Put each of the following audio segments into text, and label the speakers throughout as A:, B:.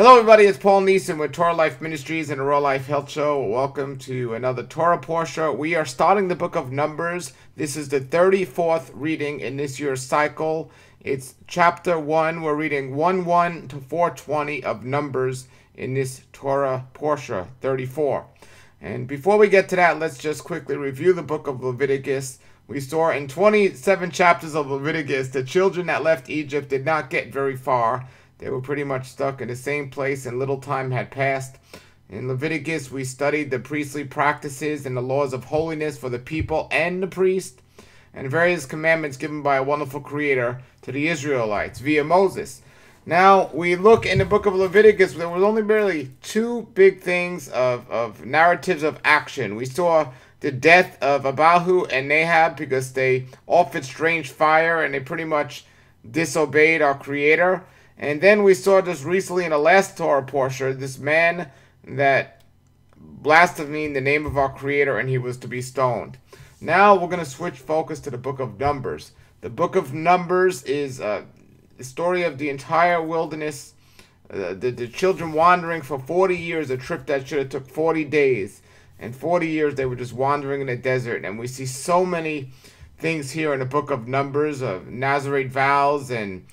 A: Hello everybody, it's Paul Neeson with Torah Life Ministries and a Real Life Health Show. Welcome to another Torah portion. We are starting the book of Numbers. This is the 34th reading in this year's cycle. It's chapter 1. We're reading 1:1 to 4:20 of Numbers in this Torah portion, 34. And before we get to that, let's just quickly review the book of Leviticus. We saw in 27 chapters of Leviticus, the children that left Egypt did not get very far. They were pretty much stuck in the same place and little time had passed. In Leviticus, we studied the priestly practices and the laws of holiness for the people and the priest, and various commandments given by a wonderful creator to the Israelites via Moses. Now, we look in the book of Leviticus, there was only barely two big things of narratives of action. We saw the death of Abihu and Nahab because they offered strange fire and they pretty much disobeyed our creator. And then we saw just recently in the last Torah portion, this man that blasphemed the name of our Creator and he was to be stoned. Now we're going to switch focus to the book of Numbers. The book of Numbers is the story of the entire wilderness, the children wandering for 40 years, a trip that should have took 40 days. And 40 years they were just wandering in the desert. And we see so many things here in the book of Numbers of Nazarite vows and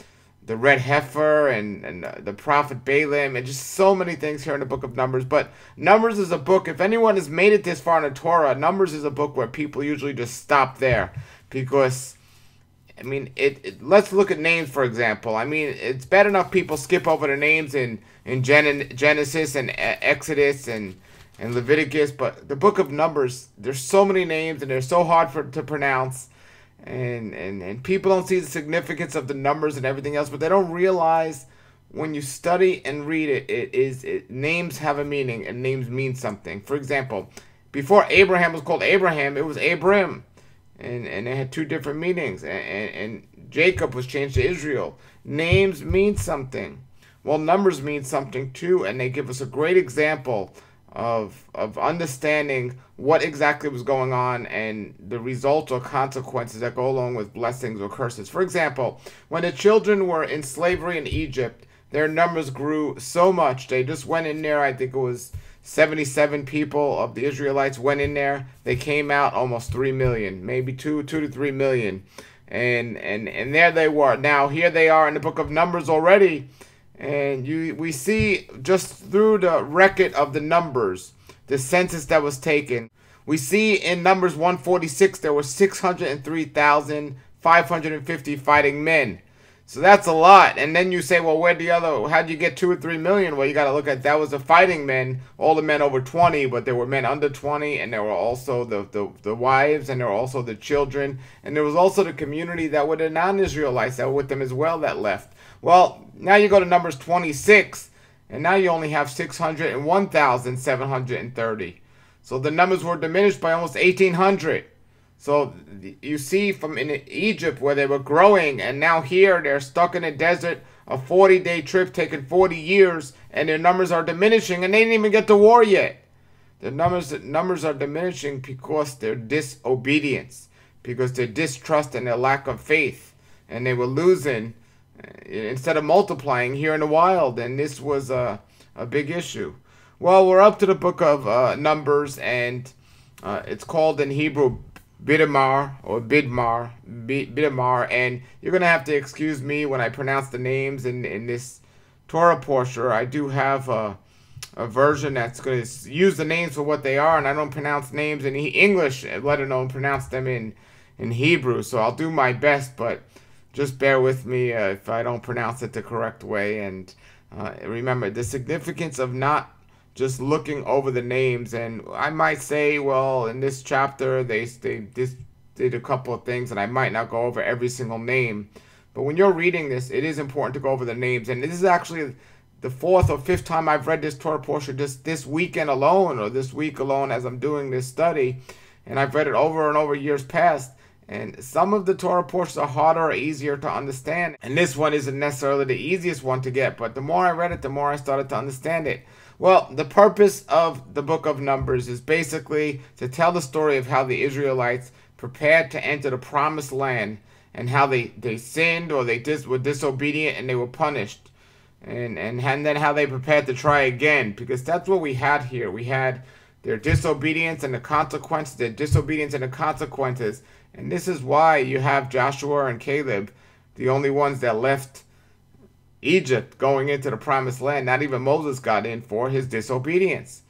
A: the red heifer and the prophet Balaam, and just so many things here in the book of Numbers. But Numbers is a book, if anyone has made it this far in the Torah, Numbers is a book where people usually just stop there. Because, I mean, let's look at names, for example. I mean, it's bad enough people skip over the names in Genesis and Exodus and Leviticus, but the book of Numbers, there's so many names and they're so hard to pronounce. And people don't see the significance of the numbers and everything else, but they don't realize when you study and read it, names have a meaning and names mean something. For example, before Abraham was called Abraham, it was Abram, and it had two different meanings. And Jacob was changed to Israel. Names mean something. Well, numbers mean something too, and they give us a great example of understanding what exactly was going on and the results or consequences that go along with blessings or curses. For example, when the children were in slavery in Egypt, their numbers grew so much. They just went in there, I think it was 77 people of the Israelites went in there. They came out almost 3 million, maybe 2 to 3 million. And there they were. Now here they are in the book of Numbers already. And we see just through the record of the numbers, the census that was taken. We see in Numbers 146 there were 603,550 fighting men. So that's a lot. And then you say, well, how'd you get 2 or 3 million? Well, you got to look at that was the fighting men, all the men over 20, but there were men under 20, and there were also the wives, and there were also the children, and there was also the community that were the non-Israelites that were with them as well that left. Well, now you go to Numbers 26, and now you only have 601,730. So the numbers were diminished by almost 1,800. So you see from in Egypt where they were growing, and now here they're stuck in a desert, a 40-day trip taking 40 years, and their numbers are diminishing, and they didn't even get to war yet. The numbers are diminishing because their disobedience, because their distrust and their lack of faith, and they were losing instead of multiplying here in the wild, and this was a big issue. Well, we're up to the book of Numbers, and it's called in Hebrew Bidmar or Bidmar, and you're going to have to excuse me when I pronounce the names in this Torah portion. I do have a version that's going to use the names for what they are, and I don't pronounce names in English, let alone pronounce them in Hebrew, so I'll do my best, but just bear with me if I don't pronounce it the correct way. And remember the significance of not just looking over the names. And I might say, well, in this chapter they did a couple of things, and I might not go over every single name. But when you're reading this, it is important to go over the names. And this is actually the 4th or 5th time I've read this Torah portion just this weekend alone, or this week alone as I'm doing this study. And I've read it over and over years past. And some of the Torah portions are harder or easier to understand. And this one isn't necessarily the easiest one to get. But the more I read it, the more I started to understand it. Well, the purpose of the book of Numbers is basically to tell the story of how the Israelites prepared to enter the promised land and how they sinned or they were disobedient and they were punished. and then how they prepared to try again, because that's what we had here. We had their disobedience and the consequences, their disobedience and the consequences. And this is why you have Joshua and Caleb, the only ones that left Egypt going into the promised land. Not even Moses got in for his disobedience.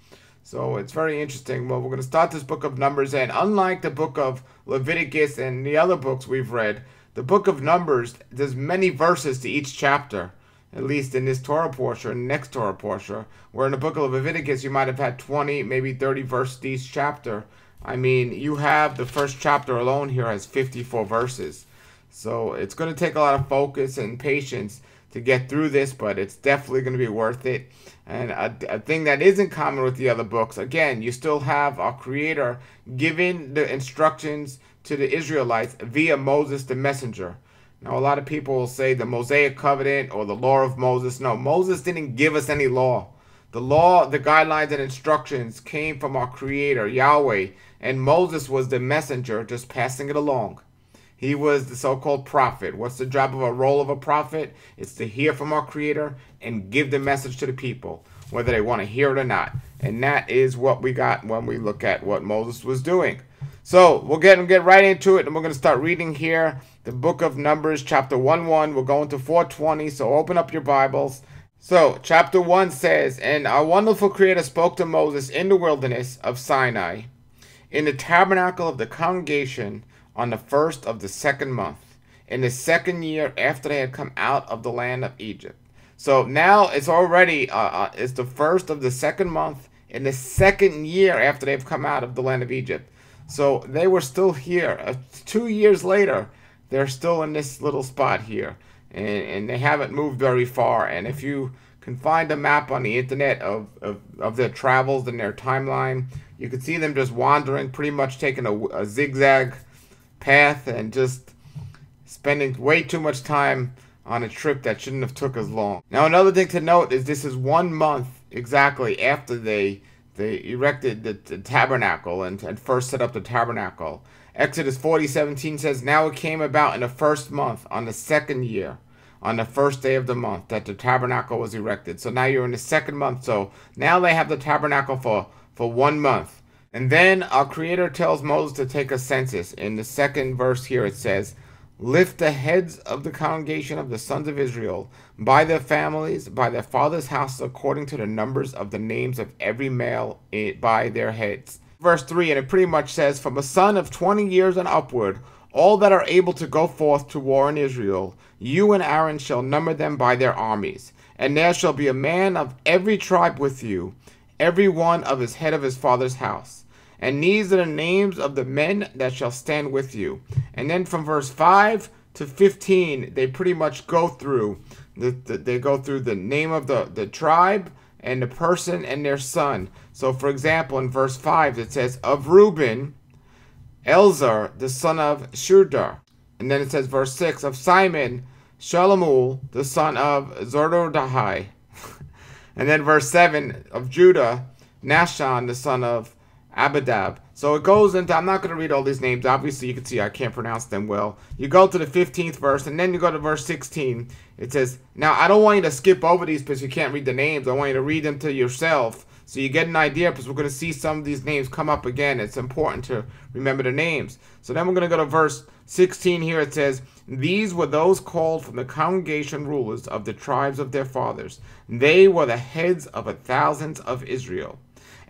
A: So it's very interesting. Well, we're going to start this book of Numbers, and unlike the book of Leviticus and the other books we've read, the book of Numbers, there's many verses to each chapter, at least in this Torah portion and next Torah portion, where in the book of Leviticus you might have had 20, maybe 30 verses to each chapter. I mean, you have the first chapter alone here has 54 verses. So it's going to take a lot of focus and patience to get through this, but it's definitely going to be worth it. And a thing that isn't common with the other books, again, you still have our Creator giving the instructions to the Israelites via Moses the messenger. Now, a lot of people will say the Mosaic covenant or the law of Moses. No, Moses didn't give us any law. The law, the guidelines and instructions came from our Creator, Yahweh, and Moses was the messenger just passing it along. He was the so-called prophet. What's the job of a role of a prophet? It's to hear from our Creator and give the message to the people, whether they want to hear it or not. And that is what we got when we look at what Moses was doing. So we'll get right into it, and we're going to start reading here the book of Numbers, chapter 1:1. We're going to 4:20, so open up your Bibles. So chapter 1 says, "And our wonderful Creator spoke to Moses in the wilderness of Sinai, in the tabernacle of the congregation, on the first of the second month, in the second year after they had come out of the land of Egypt." So now it's already, it's the first of the second month in the second year after they've come out of the land of Egypt. So they were still here. 2 years later, they're still in this little spot here. And they haven't moved very far. And if you can find a map on the internet of their travels and their timeline, you can see them just wandering, pretty much taking a zigzag path and just spending way too much time on a trip that shouldn't have took as long. Now, another thing to note is this is 1 month exactly after they erected the tabernacle and first set up the tabernacle. Exodus 40:17 says, "Now it came about in the first month, on the second year, on the first day of the month, that the tabernacle was erected." So now you're in the second month. So now they have the tabernacle for 1 month. And then our Creator tells Moses to take a census. In the second verse here it says, "Lift the heads of the congregation of the sons of Israel by their families, by their fathers' houses, according to the numbers of the names of every male by their heads." Verse 3, and it pretty much says, "From a son of 20 years and upward, all that are able to go forth to war in Israel, you and Aaron shall number them by their armies. And there shall be a man of every tribe with you, every one of his head of his father's house. And these are the names of the men that shall stand with you." And then from verse 5 to 15, they pretty much go through the name of the tribe and the person and their son. So for example, in verse 5 it says, "Of Reuben, Elzar, the son of Shurdar." And then it says verse 6, "Of Simon, Shalamul, the son of Zordahai." And then verse 7, "Of Judah, Nashon, the son of Abadab." So it goes into, I'm not going to read all these names. Obviously, you can see I can't pronounce them well. You go to the 15th verse, and then you go to verse 16. It says, now I don't want you to skip over these because you can't read the names. I want you to read them to yourself so you get an idea, because we're going to see some of these names come up again. It's important to remember the names. So then we're going to go to verse 16 here. It says, "These were those called from the congregation rulers of the tribes of their fathers. They were the heads of 1,000 of Israel.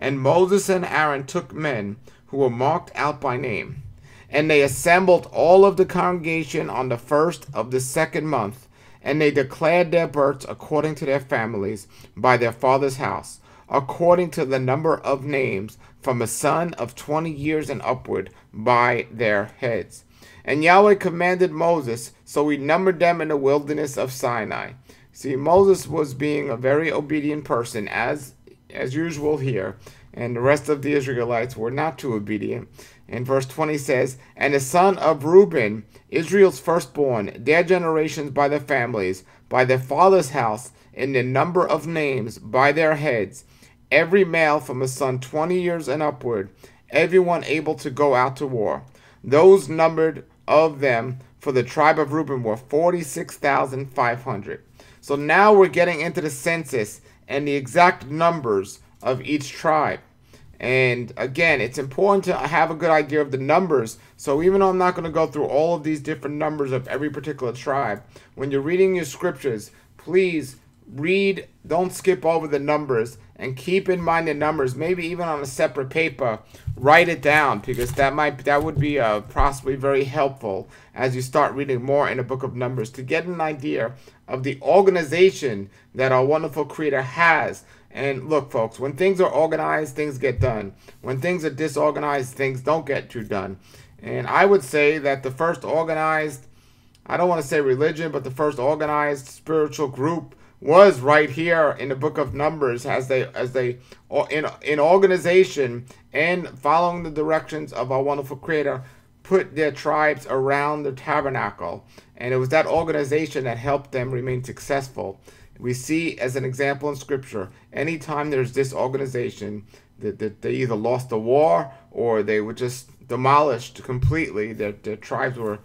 A: And Moses and Aaron took men who were marked out by name. And they assembled all of the congregation on the first of the second month. And they declared their births according to their families by their father's house, according to the number of names, from a son of 20 years and upward by their heads. And Yahweh commanded Moses, so he numbered them in the wilderness of Sinai." See, Moses was being a very obedient person, as usual here, and the rest of the Israelites were not too obedient. And verse 20 says, "And the son of Reuben, Israel's firstborn, their generations by their families, by their father's house, in the number of names by their heads, every male from a son 20 years and upward, everyone able to go out to war. Those numbered of them for the tribe of Reuben were 46,500. So now we're getting into the census and the exact numbers of each tribe. And again, it's important to have a good idea of the numbers. So even though I'm not going to go through all of these different numbers of every particular tribe, when you're reading your scriptures, please read, don't skip over the numbers, and keep in mind the numbers. Maybe even on a separate paper, write it down, because that would be possibly very helpful as you start reading more in the book of Numbers, to get an idea of the organization that our wonderful Creator has. And look, folks, when things are organized, things get done. When things are disorganized, things don't get too done. And I would say that the first organized, I don't want to say religion, but the first organized spiritual group was right here in the book of Numbers, as they in organization and following the directions of our wonderful Creator, put their tribes around the tabernacle. And it was that organization that helped them remain successful. We see as an example in Scripture, anytime there's disorganization, that they either lost the war or they were just demolished completely. Their tribes were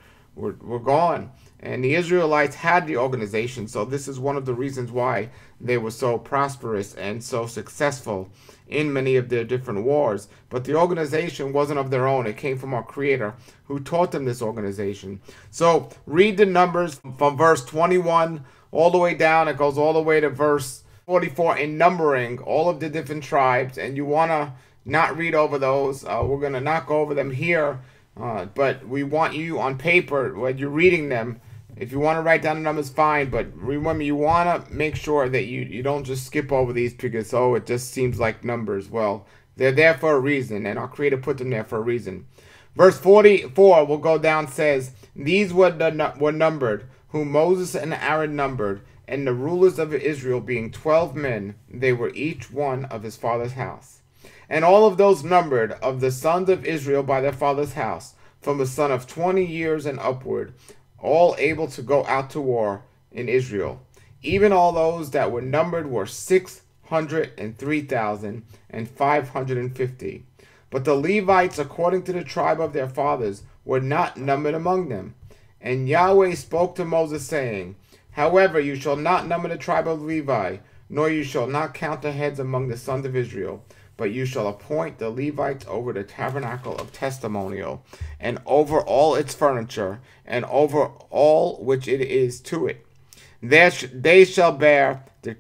A: gone. And the Israelites had the organization, so this is one of the reasons why they were so prosperous and so successful in many of their different wars. But the organization wasn't of their own. It came from our Creator, who taught them this organization. So read the Numbers from verse 21 all the way down. It goes all the way to verse 44 in numbering all of the different tribes. And you want to not read over those. We're going to not go over them here. But we want you on paper, when you're reading them, if you want to write down the numbers, fine. But remember, you want to make sure that you don't just skip over these because, oh, it just seems like numbers. Well, they're there for a reason, and our Creator put them there for a reason. Verse 44, we'll go down, says, "These were numbered, whom Moses and Aaron numbered, and the rulers of Israel being 12 men, they were each one of his father's house. And all of those numbered of the sons of Israel by their father's house, from a son of 20 years and upward, all able to go out to war in Israel. Even all those that were numbered were 603,550. But the Levites, according to the tribe of their fathers, were not numbered among them. And Yahweh spoke to Moses, saying, However, you shall not number the tribe of Levi, nor you shall not count the heads among the sons of Israel, but you shall appoint the Levites over the tabernacle of testimonial, and over all its furniture, and over all which it is to it. They shall bear the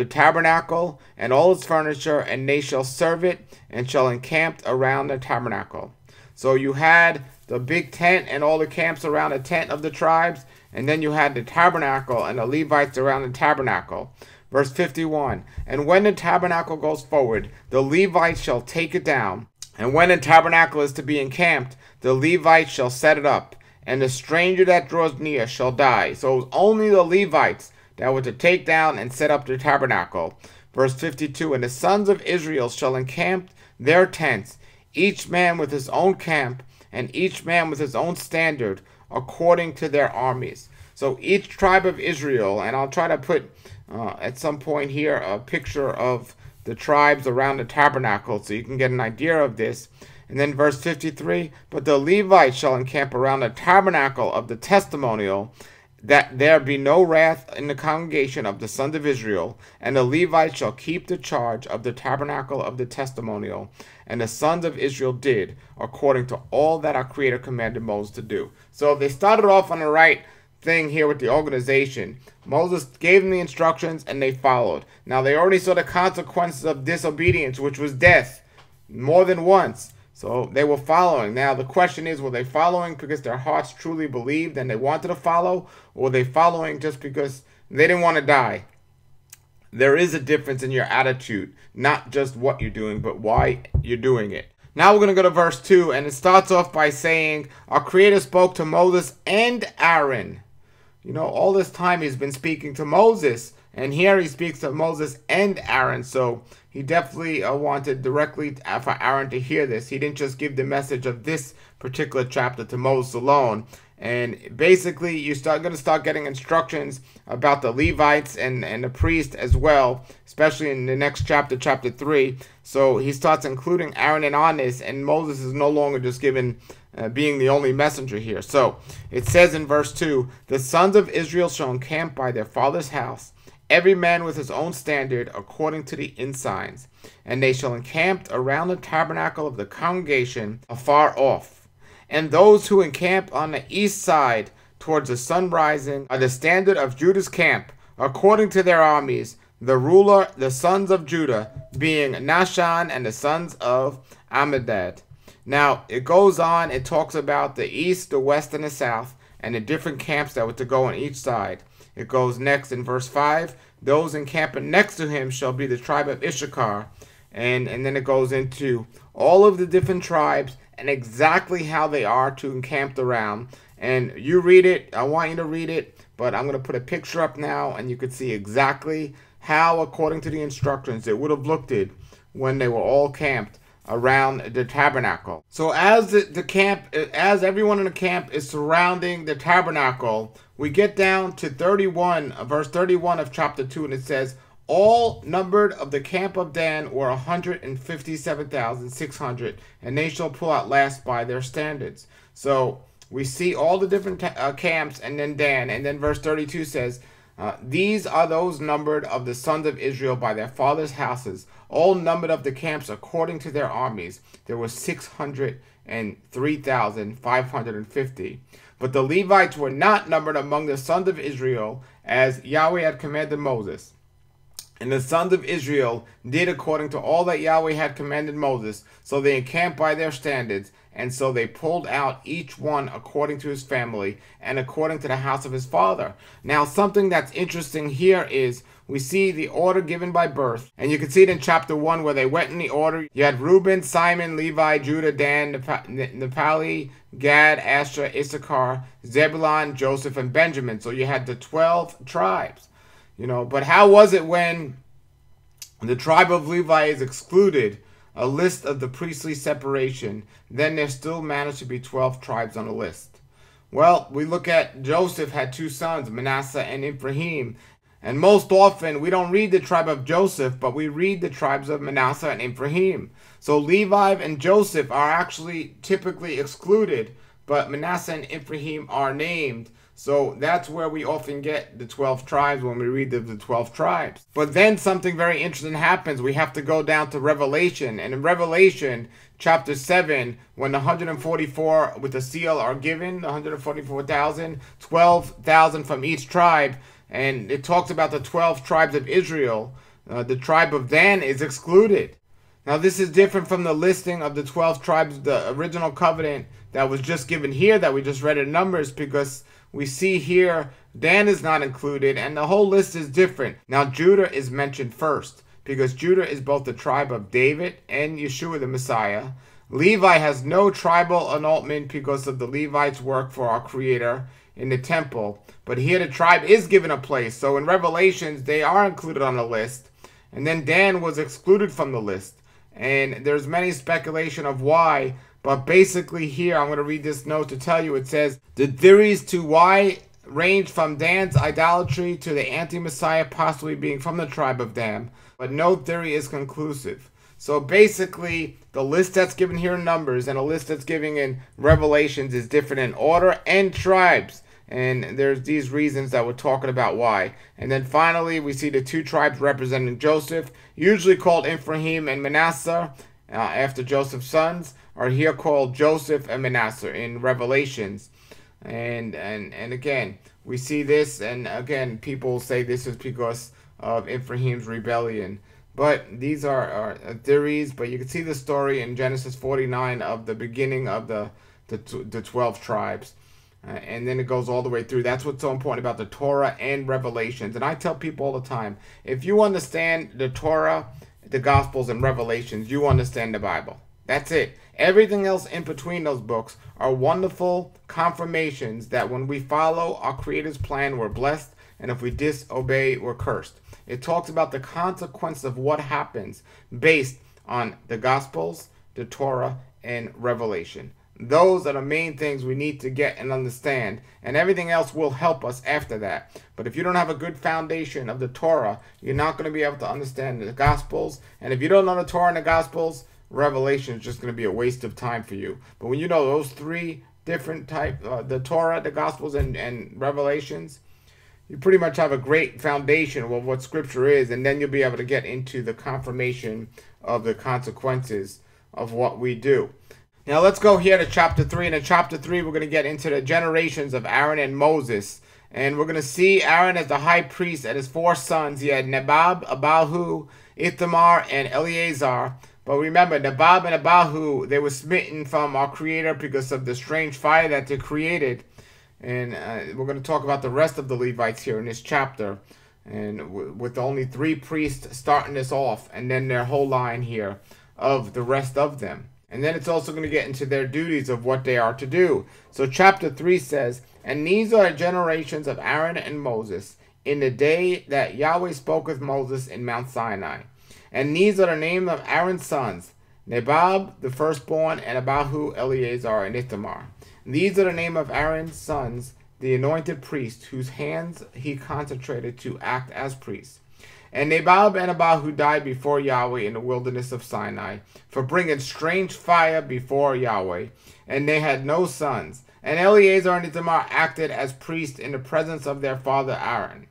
A: tabernacle and all its furniture, and they shall serve it, and shall encamp around the tabernacle." So you had the big tent and all the camps around the tent of the tribes, and then you had the tabernacle and the Levites around the tabernacle. Verse 51, "And when the tabernacle goes forward, the Levites shall take it down. And when the tabernacle is to be encamped, the Levites shall set it up. And the stranger that draws near shall die." So it was only the Levites that were to take down and set up the tabernacle. Verse 52, "And the sons of Israel shall encamp their tents, each man with his own camp, and each man with his own standard, according to their armies." So each tribe of Israel, and I'll try to put at some point here a picture of the tribes around the tabernacle so you can get an idea of this. And then verse 53, "But the Levites shall encamp around the tabernacle of the testimonial, that there be no wrath in the congregation of the sons of Israel. And the Levites shall keep the charge of the tabernacle of the testimonial. And the sons of Israel did according to all that our Creator commanded Moses to do." So they started off on the right thing here with the organization. Moses gave them the instructions and they followed. Now they already saw the consequences of disobedience, which was death, more than once. So they were following. Now the question is, were they following because their hearts truly believed and they wanted to follow, or were they following just because they didn't want to die? There is a difference in your attitude, not just what you're doing, but why you're doing it. Now we're going to go to verse 2, and it starts off by saying, "Our Creator spoke to Moses and Aaron." You know, all this time he's been speaking to Moses, and here he speaks to Moses and Aaron. So he definitely wanted directly for Aaron to hear this. He didn't just give the message of this particular chapter to Moses alone. And basically, you're going to start getting instructions about the Levites and the priest as well, especially in the next chapter, chapter 3. So he starts including Aaron in on this, and Moses is no longer just given being the only messenger here. So it says in verse 2, the sons of Israel shall encamp by their father's house, every man with his own standard, according to the ensigns. And they shall encamp around the tabernacle of the congregation afar off. And those who encamp on the east side towards the sun rising are the standard of Judah's camp, according to their armies, the ruler, the sons of Judah, being Nahshon and the sons of Amminadab. Now, it goes on, it talks about the east, the west, and the south, and the different camps that were to go on each side. It goes next in verse 5, those encamping next to him shall be the tribe of Issachar. And then it goes into all of the different tribes and exactly how they are to encamped around. And you read it, I want you to read it, but I'm going to put a picture up now, and you can see exactly how, according to the instructions, it would have looked it when they were all camped around the tabernacle. So as as everyone in the camp is surrounding the tabernacle, we get down to verse 31 of chapter 2, and it says, all numbered of the camp of Dan were 157,600, and they shall pull out last by their standards. So we see all the different camps, and then Dan, and then verse 32 says, these are those numbered of the sons of Israel by their fathers' houses, all numbered of the camps according to their armies. There were 603,550. But the Levites were not numbered among the sons of Israel, as Yahweh had commanded Moses. And the sons of Israel did according to all that Yahweh had commanded Moses. So they encamped by their standards, and so they pulled out each one according to his family and according to the house of his father. Now, something that's interesting here is we see the order given by birth. And you can see it in chapter 1 where they went in the order. You had Reuben, Simon, Levi, Judah, Dan, Naphtali, Gad, Asher, Issachar, Zebulun, Joseph, and Benjamin. So you had the 12 tribes. But how was it when the tribe of Levi is excluded, a list of the priestly separation, then there still managed to be 12 tribes on the list? Well, we look at Joseph had two sons, Manasseh and Ephraim. And most often, we don't read the tribe of Joseph, but we read the tribes of Manasseh and Ephraim. So Levi and Joseph are actually typically excluded, but Manasseh and Ephraim are named. So that's where we often get the 12 tribes when we read the 12 tribes. But then something very interesting happens. We have to go down to Revelation. And in Revelation chapter 7, when the 144 with the seal are given, the 144,000, 12,000 from each tribe, and it talks about the 12 tribes of Israel, the tribe of Dan is excluded. Now this is different from the listing of the 12 tribes, the original covenant that was just given here that we just read in Numbers, because we see here Dan is not included and the whole list is different. Now Judah is mentioned first because Judah is both the tribe of David and Yeshua the Messiah. Levi has no tribal annulment because of the Levites' work for our Creator in the temple. But here the tribe is given a place. So in Revelations, they are included on the list. And then Dan was excluded from the list. And there's many speculation of why. But basically here, I'm going to read this note to tell you. It says, the theories to why range from Dan's idolatry to the anti-Messiah possibly being from the tribe of Dan. But no theory is conclusive. So basically, the list that's given here in Numbers and the list that's given in Revelations is different in order and tribes. And there's these reasons that we're talking about why. And then finally, we see the two tribes representing Joseph, usually called Ephraim and Manasseh, after Joseph's sons, are here called Joseph and Manasseh in Revelations. And again, we see this, and again, people say this is because of Ephraim's rebellion. But these are theories, but you can see the story in Genesis 49 of the beginning of the 12 tribes. And then it goes all the way through. That's what's so important about the Torah and Revelations. And I tell people all the time, if you understand the Torah, the Gospels, and Revelations, you understand the Bible. That's it. Everything else in between those books are wonderful confirmations that when we follow our Creator's plan, we're blessed. And if we disobey, we're cursed. It talks about the consequence of what happens based on the Gospels, the Torah, and Revelation. Those are the main things we need to get and understand, and everything else will help us after that. But if you don't have a good foundation of the Torah, you're not going to be able to understand the Gospels. And if you don't know the Torah and the Gospels, Revelation is just going to be a waste of time for you. But when you know those three different types, the Torah, the Gospels, and Revelations, you pretty much have a great foundation of what Scripture is, and then you'll be able to get into the confirmation of the consequences of what we do. Now let's go here to chapter 3. And in chapter 3, we're going to get into the generations of Aaron and Moses. And we're going to see Aaron as the high priest and his 4 sons. He had Nadab, Abihu, Ithamar, and Eleazar. But remember, Nadab and Abihu, they were smitten from our Creator because of the strange fire that they created. And we're going to talk about the rest of the Levites here in this chapter. And with only 3 priests starting this off, and then their whole line here of the rest of them. And then it's also going to get into their duties of what they are to do. So chapter 3 says, "And these are the generations of Aaron and Moses in the day that Yahweh spoke with Moses in Mount Sinai. And these are the names of Aaron's sons, Nadab, the firstborn, and Abihu, Eleazar, and Ithamar. These are the names of Aaron's sons, the anointed priest, whose hands he consecrated to act as priests. And Nadab and Abihu died before Yahweh in the wilderness of Sinai, for bringing strange fire before Yahweh, and they had no sons. And Eleazar and Ithamar acted as priests in the presence of their father Aaron.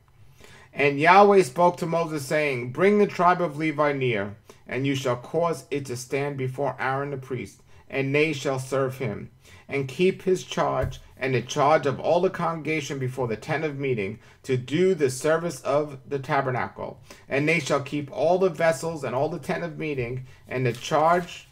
A: And Yahweh spoke to Moses, saying, Bring the tribe of Levi near, and you shall cause it to stand before Aaron the priest, and they shall serve him, and keep his charge, and the charge of all the congregation before the tent of meeting, to do the service of the tabernacle. And they shall keep all the vessels and all the tent of meeting, and the charge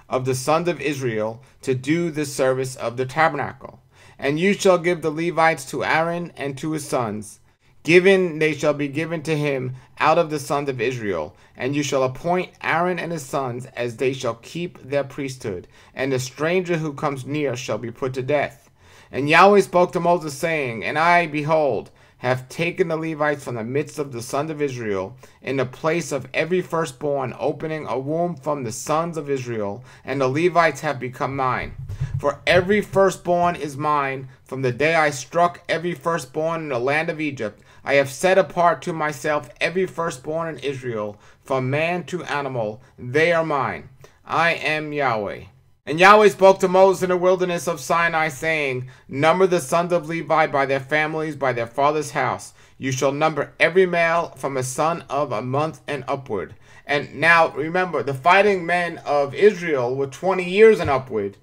A: of the sons of Israel, to do the service of the tabernacle. And you shall give the Levites to Aaron and to his sons. They shall be given to him out of the sons of Israel. And you shall appoint Aaron and his sons, as they shall keep their priesthood. And the stranger who comes near shall be put to death. And Yahweh spoke to Moses, saying, And I, behold, have taken the Levites from the midst of the sons of Israel, in the place of every firstborn, opening a womb from the sons of Israel, and the Levites have become mine. For every firstborn is mine, from the day I struck every firstborn in the land of Egypt. I have set apart to myself every firstborn in Israel, from man to animal. They are mine. I am Yahweh. And Yahweh spoke to Moses in the wilderness of Sinai, saying, Number the sons of Levi by their families, by their father's house. You shall number every male from a son of a month and upward. And now, remember, the fighting men of Israel were 20 years and upward.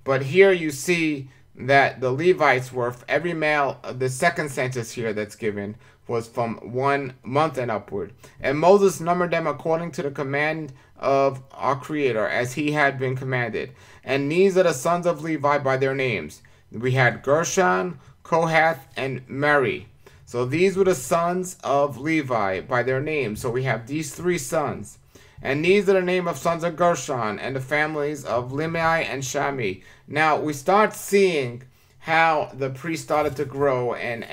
A: But here you see that the Levites were, every male, the second census here that's given, was from 1 month and upward. And Moses numbered them according to the command of our Creator, as he had been commanded. And these are the sons of Levi by their names. We had Gershon, Kohath, and Merari. So these were the sons of Levi by their names. So we have these 3 sons. And these are the name of sons of Gershon, and the families of Limai and Shami. Now we start seeing how the priests started to grow, and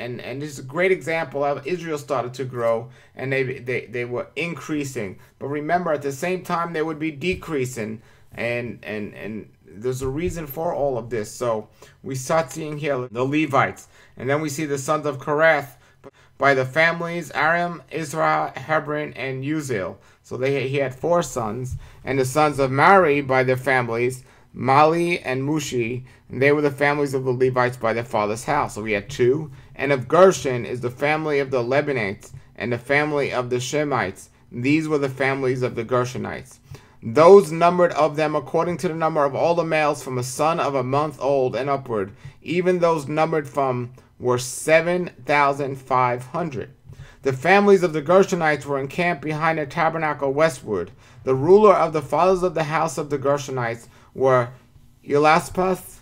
A: this is a great example of Israel started to grow, and they were increasing. But remember, at the same time, they would be decreasing, and there's a reason for all of this. So we start seeing here the Levites, and then we see the sons of Korath by the families Aram, Israel, Hebron, and Uzziel. So he had 4 sons, and the sons of Merari by their families, Mali and Mushi, and they were the families of the Levites by their father's house. So we had 2. And of Gershon is the family of the Lebanites, and the family of the Shemites. These were the families of the Gershonites. Those numbered of them according to the number of all the males from a son of a month old and upward, even those numbered from were 7,500. The families of the Gershonites were encamped behind the tabernacle westward. The ruler of the fathers of the house of the Gershonites were Elispath,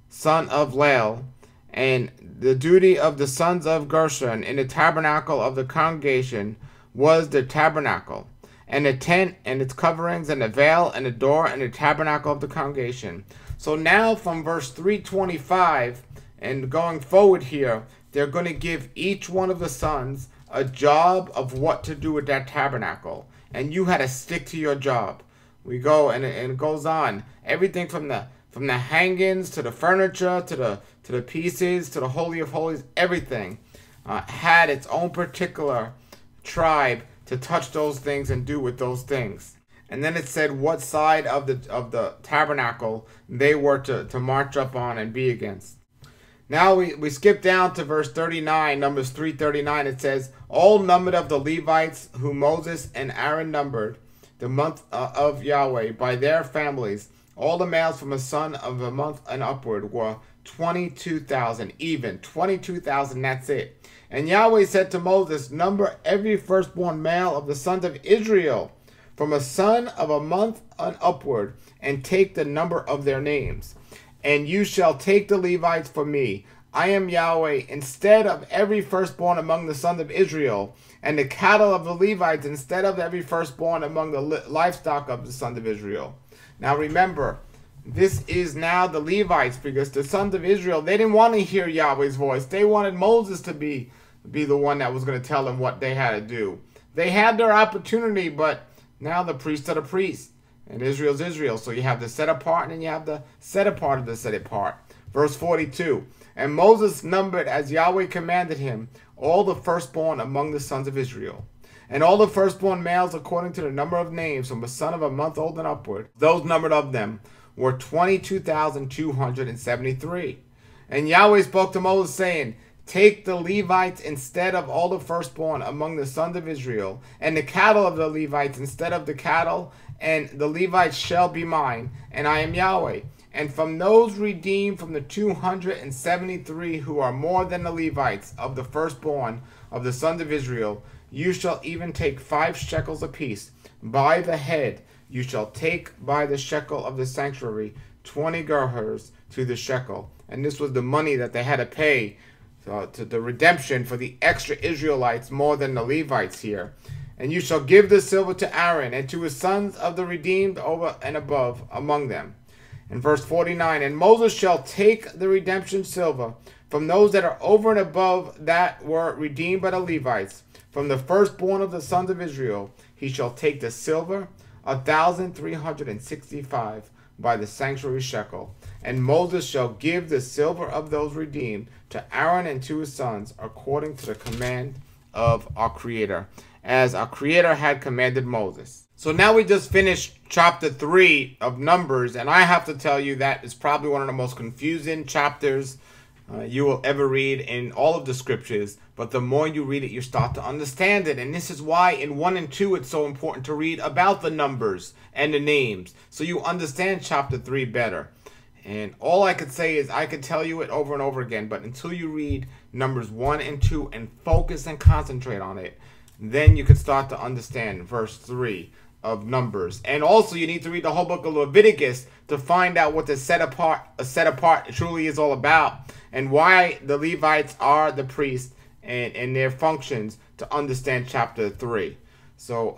A: son of Lael, and the duty of the sons of Gershon in the tabernacle of the congregation was the tabernacle, and the tent and its coverings, and the veil, and the door, and the tabernacle of the congregation. So now from verse 325 and going forward here, they're going to give each one of the sons a job of what to do with that tabernacle. And you had to stick to your job. We go, and it goes on. Everything from the hangings to the furniture to the pieces to the Holy of Holies, everything had its own particular tribe to touch those things and do with those things. And then it said what side of the tabernacle they were to march up on and be against. Now we skip down to verse 39, Numbers 3:39. It says, all numbered of the Levites whom Moses and Aaron numbered, the month of Yahweh, by their families, all the males from a son of a month and upward were 22,000, even 22,000, that's it. And Yahweh said to Moses, number every firstborn male of the sons of Israel from a son of a month and upward, and take the number of their names. And you shall take the Levites for me. I am Yahweh, instead of every firstborn among the sons of Israel, and the cattle of the Levites instead of every firstborn among the livestock of the sons of Israel. Now remember, this is now the Levites, because the sons of Israel, they didn't want to hear Yahweh's voice. They wanted Moses to be the one that was going to tell them what they had to do. They had their opportunity, but now the priests are the priests. And Israel's Israel. So you have the set apart, and then you have the set apart of the set apart. Verse 42. And Moses numbered, as Yahweh commanded him, all the firstborn among the sons of Israel. And all the firstborn males according to the number of names, from a son of a month old and upward, those numbered of them were 22,273. And Yahweh spoke to Moses, saying, take the Levites instead of all the firstborn among the sons of Israel, and the cattle of the Levites instead of the cattle, and the Levites shall be mine, and I am Yahweh. And from those redeemed from the 273 who are more than the Levites of the firstborn of the sons of Israel, you shall even take 5 shekels apiece. By the head you shall take by the shekel of the sanctuary 20 gerhers to the shekel. And this was the money that they had to pay to the redemption for the extra Israelites more than the Levites here. And you shall give the silver to Aaron and to his sons of the redeemed over and above among them. In verse 49, and Moses shall take the redemption silver from those that are over and above that were redeemed by the Levites. From the firstborn of the sons of Israel, he shall take the silver, 1,365 by the sanctuary shekel. And Moses shall give the silver of those redeemed to Aaron and to his sons, according to the command of our Creator, as our Creator had commanded Moses. So now we just finished chapter 3 of Numbers, and I have to tell you that is probably one of the most confusing chapters you will ever read in all of the scriptures. But the more you read it, you start to understand it. And this is why in 1 and 2 it's so important to read about the numbers and the names, so you understand chapter 3 better. And all I could say is I could tell you it over and over again, but until you read Numbers 1 and 2 and focus and concentrate on it, then you could start to understand verse 3 of Numbers. And also you need to read the whole book of Leviticus to find out what the set apart truly is all about, and why the Levites are the priests and their functions, to understand chapter 3. So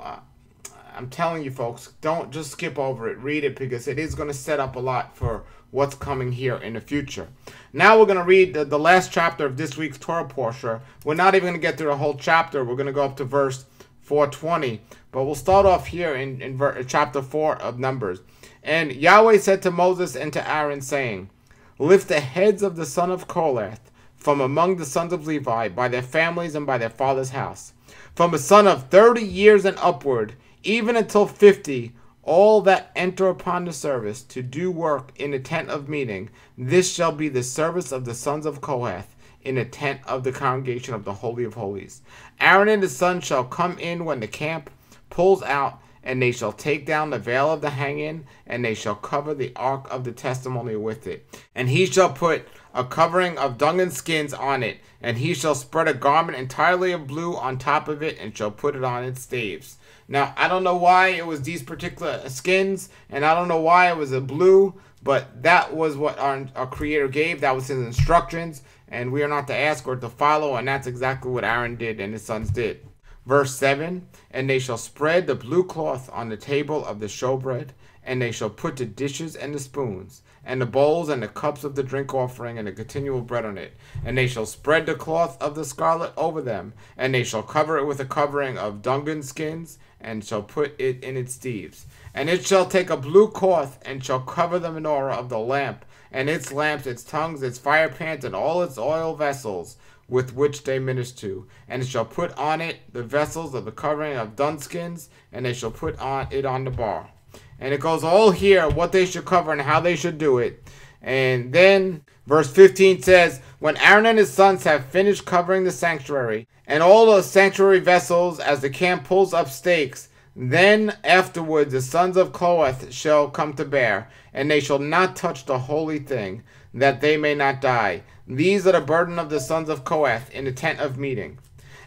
A: I'm telling you folks, don't just skip over it. Read it, because it is going to set up a lot for what's coming here in the future. Now we're going to read the last chapter of this week's Torah portion. We're not even going to get through the whole chapter. We're going to go up to verse 420. But we'll start off here in chapter 4 of Numbers. And Yahweh said to Moses and to Aaron, saying, lift the heads of the son of Kohath from among the sons of Levi, by their families and by their father's house, from a son of 30 years and upward, even until 50, all that enter upon the service to do work in the tent of meeting. This shall be the service of the sons of Kohath in the tent of the congregation of the Holy of Holies. Aaron and his sons shall come in when the camp pulls out, and they shall take down the veil of the hanging, and they shall cover the ark of the testimony with it. And he shall put a covering of dung and skins on it, and he shall spread a garment entirely of blue on top of it, and shall put it on its staves. Now, I don't know why it was these particular skins, and I don't know why it was a blue, but that was what our Creator gave. That was his instructions, and we are not to ask or to follow, and that's exactly what Aaron did and his sons did. Verse 7, and they shall spread the blue cloth on the table of the showbread, And they shall put the dishes and the spoons, and the bowls and the cups of the drink offering, and the continual bread on it. And they shall spread the cloth of the scarlet over them, and they shall cover it with a covering of dungan skins, and shall put it in its steves. And it shall take a blue cloth, and shall cover the menorah of the lamp, and its lamps, its tongues, its fire pans, and all its oil vessels, with which they minister. And it shall put on it the vessels of the covering of dunskins, and they shall put on it on the bar. And it goes all here, what they should cover and how they should do it. And then verse 15 says, when Aaron and his sons have finished covering the sanctuary, and all the sanctuary vessels, as the camp pulls up stakes, then afterwards the sons of Kohath shall come to bear, and they shall not touch the holy thing, that they may not die. These are the burden of the sons of Kohath in the tent of meeting.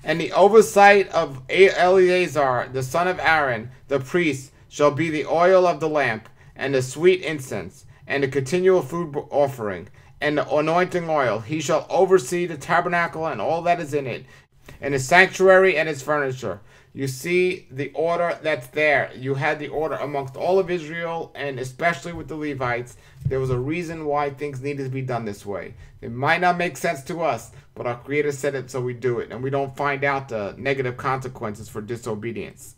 A: And the oversight of Eleazar, the son of Aaron, the priest, shall be the oil of the lamp, and the sweet incense, and the continual food offering, and the anointing oil. He shall oversee the tabernacle and all that is in it, and the sanctuary and its furniture. You see the order that's there. You had the order amongst all of Israel, and especially with the Levites. There was a reason why things needed to be done this way. It might not make sense to us, but our Creator said it, so we do it, and we don't find out the negative consequences for disobedience.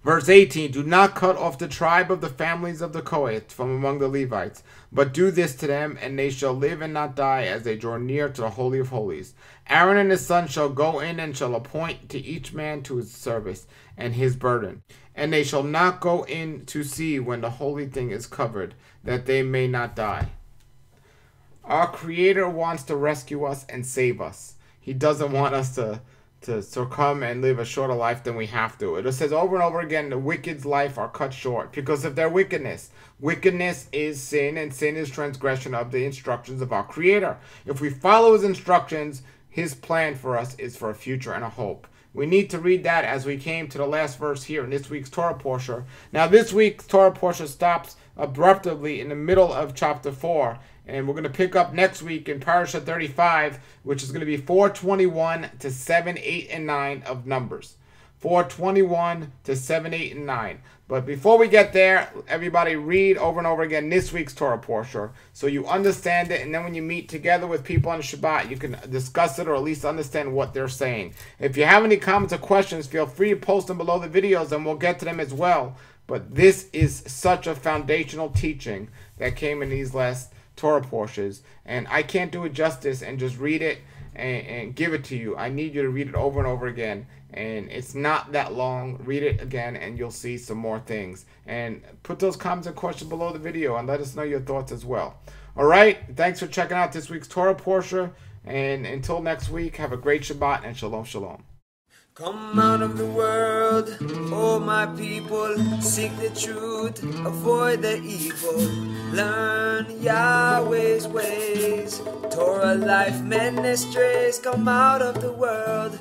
A: Verse 18, do not cut off the tribe of the families of the Kohath from among the Levites, but do this to them, and they shall live and not die as they draw near to the Holy of Holies. Aaron and his sons shall go in and shall appoint to each man to his service and his burden. And they shall not go in to see when the holy thing is covered, that they may not die. Our Creator wants to rescue us and save us. He doesn't want us to succumb and live a shorter life than we have to. It says over and over again, the wicked's life are cut short because of their wickedness. Wickedness is sin, and sin is transgression of the instructions of our Creator. If we follow His instructions, His plan for us is for a future and a hope. We need to read that as we came to the last verse here in this week's Torah portion. Now this week's Torah portion stops abruptly in the middle of chapter 4. And we're going to pick up next week in Parasha 35, which is going to be 4:21 to 7, 8, and 9 of Numbers. 4:21 to 7, 8, and 9. But before we get there, everybody read over and over again this week's Torah portion so you understand it. And then when you meet together with people on Shabbat, you can discuss it or at least understand what they're saying. If you have any comments or questions, feel free to post them below the videos and we'll get to them as well. But this is such a foundational teaching that came in these last Torah portions, and I can't do it justice and just read it and give it to you. I need you to read it over and over again, and it's not that long. Read it again and you'll see some more things, and put those comments and questions below the video and let us know your thoughts as well. Alright, thanks for checking out this week's Torah portion, and until next week, have a great Shabbat and Shalom Shalom.
B: Come out of the world, oh my people, seek the truth, avoid the evil, learn Yahweh's ways, Torah Life Ministries. Come out of the world,